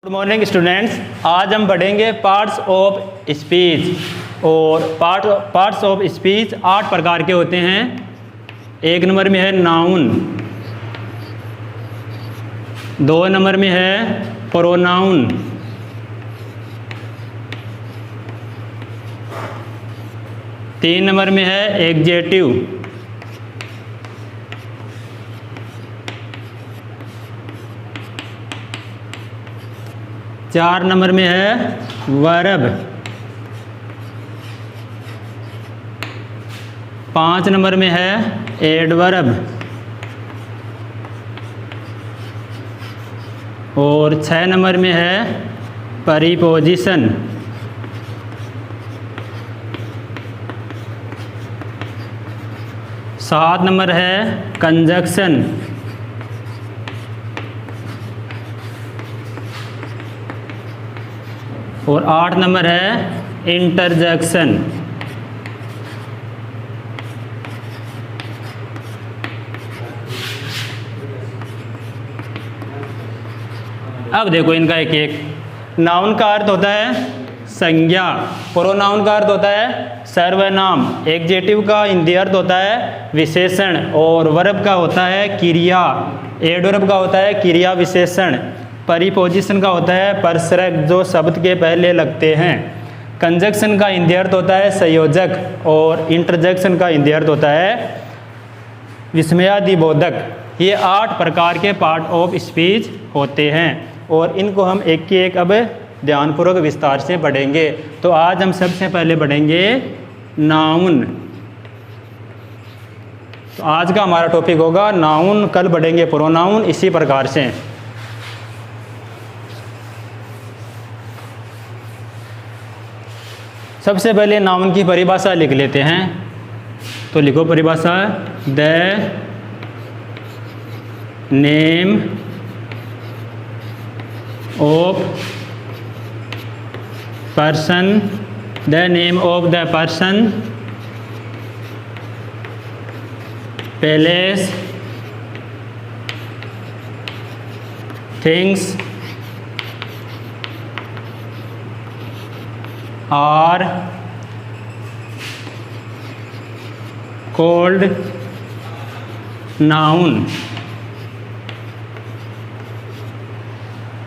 Good morning students. आज हम पढ़ेंगे पार्ट्स ऑफ स्पीच। और पार्ट्स ऑफ स्पीच 8 प्रकार के होते हैं। 1 नंबर में है नाउन, 2 नंबर में है प्रोनाउन, 3 नंबर में है एग्जेक्टिव, 4 नंबर में है वर्ब, 5 नंबर में है एडवर्ब और 6 नंबर में है प्रीपोजिशन। 7 नंबर है कंजक्शन और 8 नंबर है इंटरजेक्शन। अब देखो इनका एक एक। नाउन का अर्थ होता है संज्ञा, प्रोनाउन का अर्थ होता है सर्वनाम, एग्जेक्टिव का हिंदी अर्थ होता है विशेषण और वर्ब का होता है क्रिया, एडवर्ब का होता है क्रिया विशेषण, प्रीपोजिशन का होता है परसरक जो शब्द के पहले लगते हैं, कंजक्शन का हिंदी अर्थ होता है संयोजक और इंटरजेक्शन का हिंदी अर्थ होता है विस्मयादिबोधक। ये 8 प्रकार के पार्ट ऑफ स्पीच होते हैं और इनको हम एक के एक अब ध्यानपूर्वक विस्तार से पढ़ेंगे। तो आज हम सबसे पहले पढ़ेंगे नाउन। तो आज का हमारा टॉपिक होगा नाउन, कल पढ़ेंगे प्रोनाउन, इसी प्रकार से। सबसे पहले नाउन की परिभाषा लिख लेते हैं। तो लिखो परिभाषा, the name of person, the name of the person, place, things are called noun.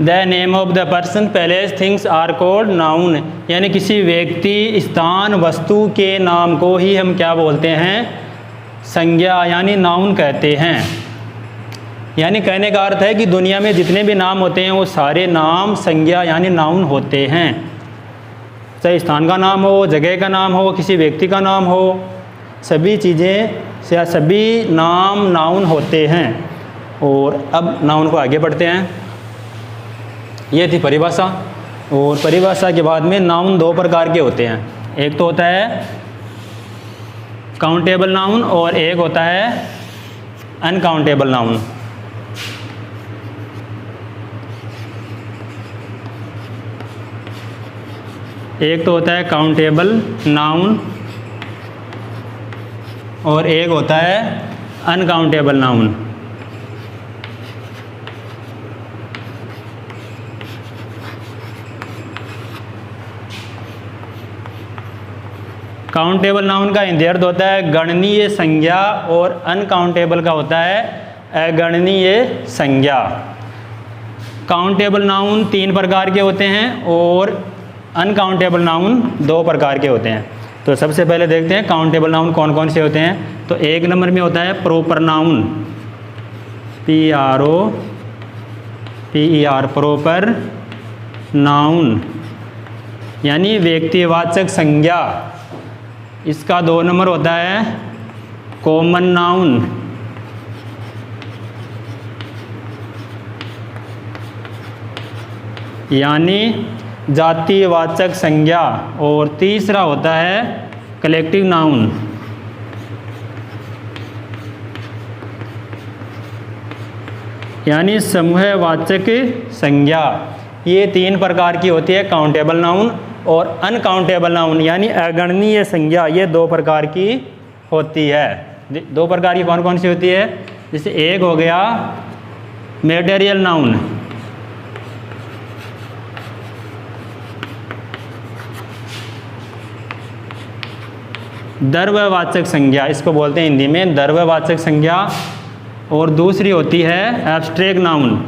The name of the person, place, things are called noun। यानी किसी व्यक्ति, स्थान, वस्तु के नाम को ही हम क्या बोलते हैं? संज्ञा यानी नाउन कहते हैं। यानी कहने का अर्थ है कि दुनिया में जितने भी नाम होते हैं वो सारे नाम संज्ञा यानी नाउन होते हैं। चाहे स्थान का नाम हो, जगह का नाम हो, किसी व्यक्ति का नाम हो, सभी चीज़ें या सभी नाम नाउन होते हैं। और अब नाउन को आगे बढ़ते हैं। ये थी परिभाषा। और परिभाषा के बाद में नाउन 2 प्रकार के होते हैं। एक तो होता है काउंटेबल नाउन और एक होता है अनकाउंटेबल नाउन। एक तो होता है काउंटेबल नाउन और एक होता है अनकाउंटेबल नाउन। काउंटेबल नाउन का हिंदी अर्थ होता है गणनीय संज्ञा और अनकाउंटेबल का होता है अगणनीय संज्ञा। काउंटेबल नाउन 3 प्रकार के होते हैं और अनकाउंटेबल नाउन 2 प्रकार के होते हैं। तो सबसे पहले देखते हैं काउंटेबल नाउन कौन कौन से होते हैं। तो 1 नंबर में होता है proper noun, PROPER, proper noun यानी व्यक्तिवाचक संज्ञा। इसका 2 नंबर होता है कॉमन नाउन, यानी जातिवाचक संज्ञा। और तीसरा होता है कलेक्टिव नाउन, यानी समूहवाचक संज्ञा। ये 3 प्रकार की होती है काउंटेबल नाउन। और अनकाउंटेबल नाउन यानी अगणनीय संज्ञा, ये 2 प्रकार की होती है। 2 प्रकार की कौन कौन सी होती है? जैसे एक हो गया मेटेरियल नाउन, द्रव्यवाचक संज्ञा, इसको बोलते हैं हिंदी में द्रव्यवाचक संज्ञा। और दूसरी होती है एब्स्ट्रैक्ट नाउन।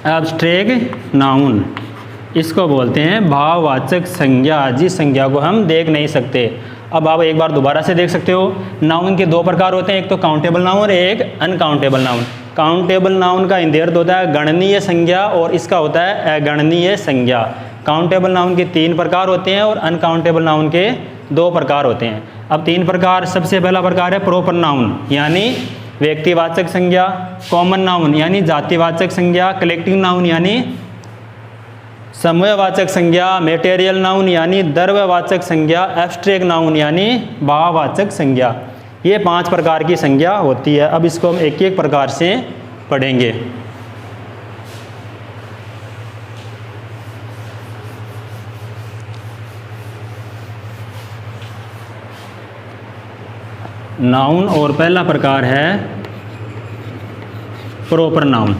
एब्स्ट्रैक्ट नाउन, इसको बोलते हैं भाववाचक संज्ञा, जिस संज्ञा को हम देख नहीं सकते। अब आप एक बार दोबारा से देख सकते हो, नाउन के दो प्रकार होते हैं, एक तो काउंटेबल नाउन और एक अनकाउंटेबल नाउन। काउंटेबल नाउन का हिंदी अर्थ होता है गणनीय संज्ञा और इसका होता है अगणनीय संज्ञा। काउंटेबल नाउन के 3 प्रकार होते हैं और अनकाउंटेबल नाउन के 2 प्रकार होते हैं। अब 3 प्रकार, सबसे पहला प्रकार है प्रॉपर नाउन यानी व्यक्तिवाचक संज्ञा, कॉमन नाउन यानी जातिवाचक संज्ञा, कलेक्टिव नाउन यानी समूहवाचक संज्ञा, मटेरियल नाउन यानी द्रव्यवाचक संज्ञा, एब्स्ट्रैक्ट नाउन यानी भाववाचक संज्ञा। ये 5 प्रकार की संज्ञा होती है। अब इसको हम एक एक प्रकार से पढ़ेंगे। नाउन और पहला प्रकार है प्रॉपर नाउन।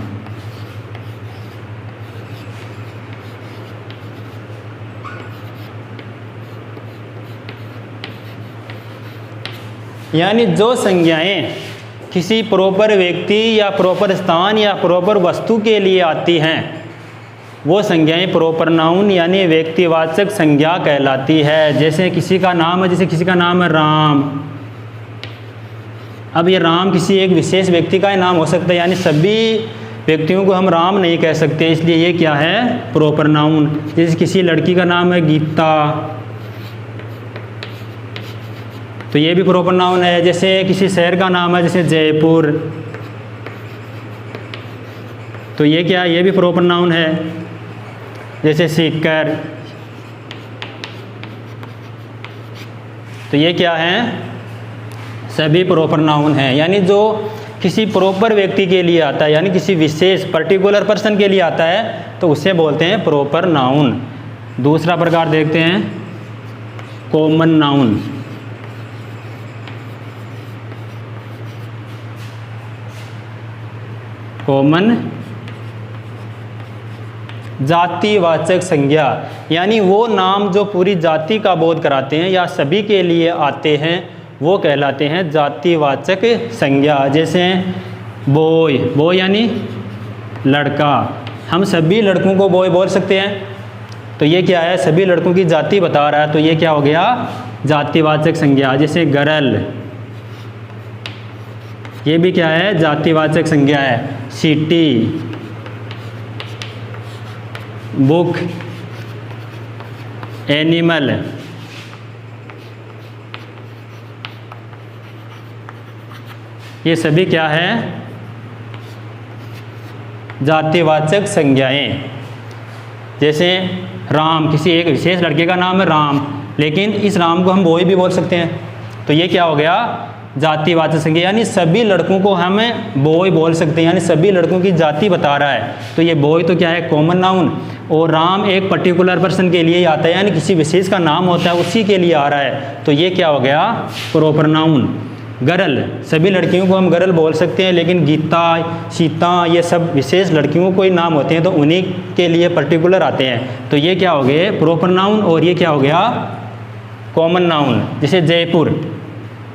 यानी जो संज्ञाएं किसी प्रॉपर व्यक्ति या प्रॉपर स्थान या प्रॉपर वस्तु के लिए आती हैं वो संज्ञाएं प्रॉपर नाउन यानी व्यक्तिवाचक संज्ञा कहलाती है। जैसे किसी का नाम है, जैसे किसी का नाम है राम। अब ये राम किसी एक विशेष व्यक्ति का ही नाम हो सकता है, यानी सभी व्यक्तियों को हम राम नहीं कह सकते, इसलिए ये क्या है प्रॉपर नाउन। जैसे किसी लड़की का नाम है गीता, तो ये भी प्रॉपर नाउन है। जैसे किसी शहर का नाम है जैसे जयपुर, तो ये क्या है, ये भी प्रॉपर नाउन है। जैसे सीकर, तो ये क्या है, सभी प्रॉपर नाउन हैं। यानी जो किसी प्रॉपर व्यक्ति के लिए आता है, यानी किसी विशेष पर्टिकुलर पर्सन के लिए आता है, तो उसे बोलते हैं प्रॉपर नाउन। दूसरा प्रकार देखते हैं कॉमन नाउन। कॉमन जातिवाचक संज्ञा, यानी वो नाम जो पूरी जाति का बोध कराते हैं या सभी के लिए आते हैं वो कहलाते हैं जातिवाचक संज्ञा। जैसे बॉय, बॉय यानी लड़का, हम सभी लड़कों को बॉय बोल सकते हैं, तो ये क्या है, सभी लड़कों की जाति बता रहा है, तो ये क्या हो गया जातिवाचक संज्ञा। जैसे गर्ल, ये भी क्या है जातिवाचक संज्ञा है। सिटी, बुक, एनिमल, ये सभी क्या है जातिवाचक संज्ञाएं। जैसे राम, किसी एक विशेष लड़के का नाम है राम, लेकिन इस राम को हम बॉय भी बोल सकते हैं, तो ये क्या हो गया जातिवाचक संज्ञा, यानी सभी लड़कों को हम बॉय बोल सकते हैं, यानी सभी लड़कों की जाति बता रहा है। तो ये बॉय तो क्या है कॉमन नाउन, और राम एक पर्टिकुलर पर्सन के लिए ही आता है, यानी किसी विशेष का नाम होता है उसी के लिए आ रहा है, तो ये क्या हो गया प्रॉपर नाउन। गर्ल, सभी लड़कियों को हम गर्ल बोल सकते हैं, लेकिन गीता, सीता, ये सब विशेष लड़कियों को ही नाम होते हैं, तो उन्हीं के लिए पर्टिकुलर आते हैं, तो ये क्या हो गए प्रॉपर नाउन। और ये क्या हो गया कॉमन नाउन। जैसे जयपुर,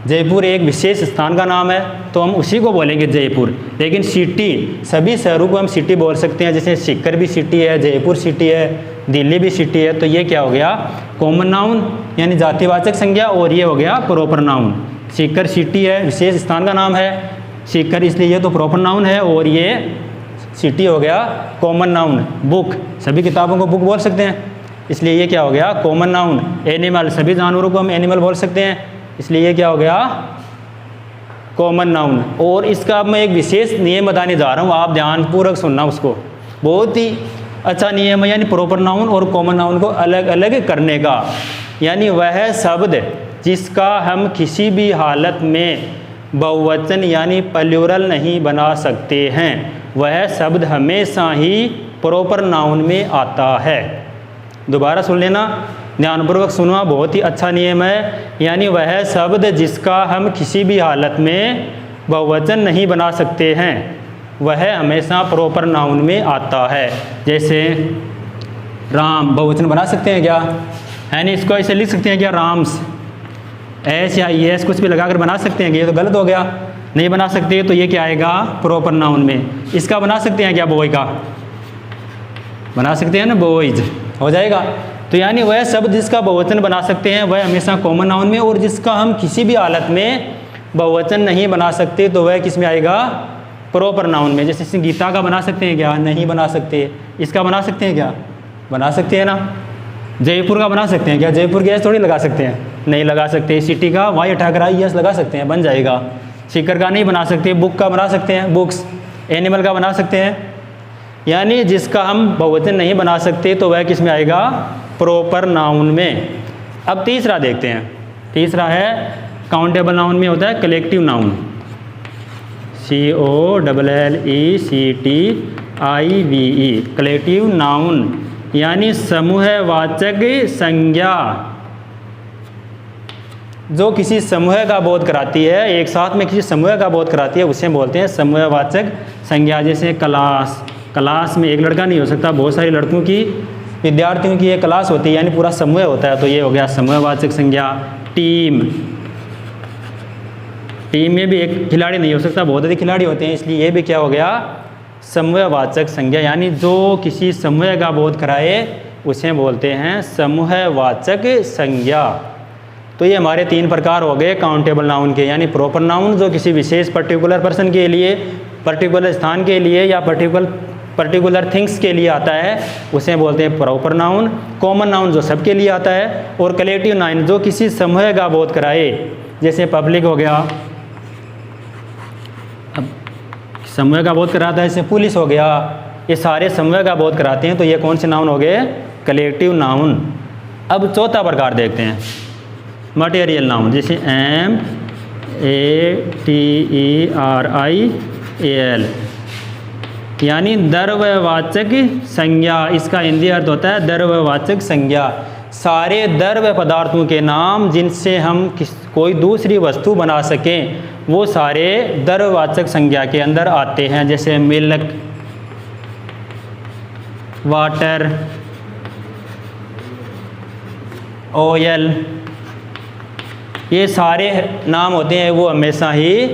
जयपुर एक विशेष स्थान का नाम है, तो हम उसी को बोलेंगे जयपुर। लेकिन सिटी, सभी शहरों को हम सिटी बोल सकते हैं, जैसे सीकर भी सिटी है, जयपुर सिटी है, दिल्ली भी सिटी है, तो ये क्या हो गया कॉमन नाउन यानी जातिवाचक संज्ञा, और ये हो गया प्रॉपर नाउन। सीकर सिटी है, विशेष स्थान का नाम है सीकर, इसलिए ये तो प्रॉपर नाउन है, और ये सिटी हो गया कॉमन नाउन। बुक, सभी किताबों को बुक बोल सकते हैं, इसलिए ये क्या हो गया कॉमन नाउन। एनिमल, सभी जानवरों को हम एनिमल बोल सकते हैं, इसलिए ये क्या हो गया कॉमन नाउन। और इसका मैं एक विशेष नियम बताने जा रहा हूँ, आप ध्यानपूर्वक सुनना उसको, बहुत ही अच्छा नियम है, यानी प्रॉपर नाउन और कॉमन नाउन को अलग अलग करने का। यानी वह शब्द जिसका हम किसी भी हालत में बहुवचन यानी प्लूरल नहीं बना सकते हैं, वह शब्द हमेशा ही प्रॉपर नाउन में आता है। दोबारा सुन लेना, ध्यानपूर्वक सुनना, बहुत ही अच्छा नियम है। यानी वह शब्द जिसका हम किसी भी हालत में बहुवचन नहीं बना सकते हैं, वह हमेशा प्रॉपर नाउन में आता है। जैसे राम बहुवचन बना सकते हैं क्या? है नहीं, इसको ऐसे लिख सकते हैं क्या? राम्स, एस या एस कुछ भी लगाकर बना सकते हैं क्या? ये तो गलत हो गया, नहीं बना सकते। तो ये क्या आएगा? प्रॉपर नाउन में। इसका बना सकते हैं क्या? बॉय का बना सकते हैं ना, बॉयज हो जाएगा। तो यानी वह शब्द जिसका बहुवचन बना सकते हैं वह हमेशा कॉमन नाउन में, और जिसका हम किसी भी हालत में बहुवचन नहीं बना सकते तो वह किस में आएगा? प्रॉपर नाउन में। जैसे गीता का बना सकते हैं क्या? नहीं बना सकते। इसका बना सकते हैं क्या? बना सकते हैं ना। जयपुर का बना सकते हैं क्या? जयपुर के एस थोड़ी लगा सकते हैं, नहीं लगा सकते। सिटी का वाई हटाकर आई एस लगा सकते हैं, बन जाएगा। सीकर का नहीं बना सकते। बुक का बना सकते हैं, बुक्स। एनिमल का बना सकते हैं। यानी जिसका हम बहुवचन नहीं बना सकते तो वह किस में आएगा? प्रॉपर नाउन में। अब तीसरा देखते हैं। तीसरा है काउंटेबल नाउन में होता है collective noun, COLLECTIVE, collective noun यानी समूहवाचक संज्ञा जो किसी समूह का बोध कराती है, एक साथ में किसी समूह का बोध कराती है, उसे बोलते हैं समूहवाचक संज्ञा। जैसे क्लास, क्लास में एक लड़का नहीं हो सकता, बहुत सारी लड़कों की, विद्यार्थियों की एक क्लास होती है, यानी पूरा समूह होता है, तो ये हो गया समूहवाचक संज्ञा। टीम, टीम में भी एक खिलाड़ी नहीं हो सकता, बहुत अधिक खिलाड़ी होते हैं, इसलिए ये भी क्या हो गया? समूहवाचक संज्ञा। यानी जो किसी समूह का बोध कराए उसे बोलते हैं समूहवाचक संज्ञा। तो ये हमारे 3 प्रकार हो गए काउंटेबल नाउन के, यानी प्रॉपर नाउन जो किसी विशेष पर्टिकुलर पर्सन के लिए, पर्टिकुलर स्थान के लिए या पर्टिकुलर थिंग्स के लिए आता है उसे बोलते हैं प्रॉपर नाउन। कॉमन नाउन जो सबके लिए आता है, और कलेक्टिव नाउन जो किसी समूह का बोध कराए, जैसे पब्लिक हो गया, अब समूह का बोध कराता है, जैसे पुलिस हो गया, ये सारे समूह का बोध कराते हैं, तो ये कौन से नाउन हो गए? Collective noun. अब चौथा प्रकार देखते हैं मटेरियल नाउन, जैसे MATERIAL यानी द्रव्यवाचक संज्ञा। इसका हिंदी अर्थ होता है द्रव्यवाचक संज्ञा। सारे द्रव्य पदार्थों के नाम जिनसे हम कोई दूसरी वस्तु बना सकें वो सारे द्रव्यवाचक संज्ञा के अंदर आते हैं। जैसे मिल्क, वाटर, ऑयल, ये सारे नाम होते हैं वो हमेशा ही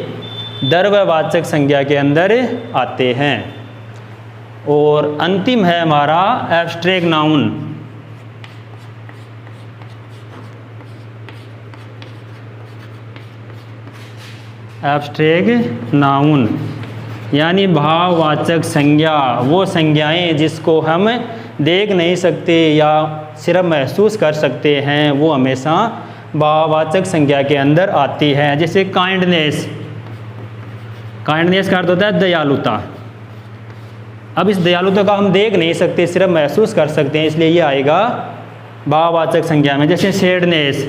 द्रव्यवाचक संज्ञा के अंदर आते हैं। और अंतिम है हमारा एब्स्ट्रैक्ट नाउन। एब्स्ट्रैक्ट नाउन यानी भाववाचक संज्ञा, वो संज्ञाएं जिसको हम देख नहीं सकते या सिर्फ महसूस कर सकते हैं, वो हमेशा भाववाचक संज्ञा के अंदर आती है। जैसे काइंडनेस, काइंडनेस का अर्थ होता है दयालुता। अब इस दयालुता का हम देख नहीं सकते, सिर्फ महसूस कर सकते हैं, इसलिए ये आएगा भाववाचक संज्ञा में। जैसे सैडनेस,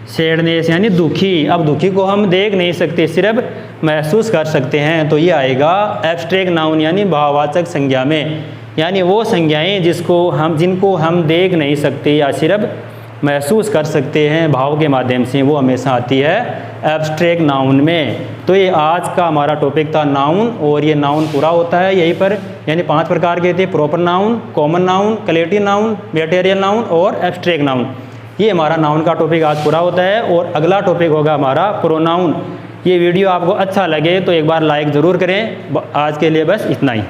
सैडनेस यानी दुखी। अब दुखी को हम देख नहीं सकते, सिर्फ महसूस कर सकते हैं, तो ये आएगा एब्स्ट्रैक्ट नाउन यानी भाववाचक संज्ञा में। यानी वो संज्ञाएं जिनको हम देख नहीं सकते या सिर्फ महसूस कर सकते हैं भाव के माध्यम से, वो हमेशा आती है एब्स्ट्रैक्ट नाउन में। तो ये आज का हमारा टॉपिक था नाउन, और ये नाउन पूरा होता है यहीं पर, यानी 5 प्रकार के थे, proper noun, common noun, collective noun, material noun और एब्स्ट्रैक्ट नाउन। ये हमारा नाउन का टॉपिक आज पूरा होता है, और अगला टॉपिक होगा हमारा प्रोनाउन। ये वीडियो आपको अच्छा लगे तो एक बार लाइक ज़रूर करें। आज के लिए बस इतना ही।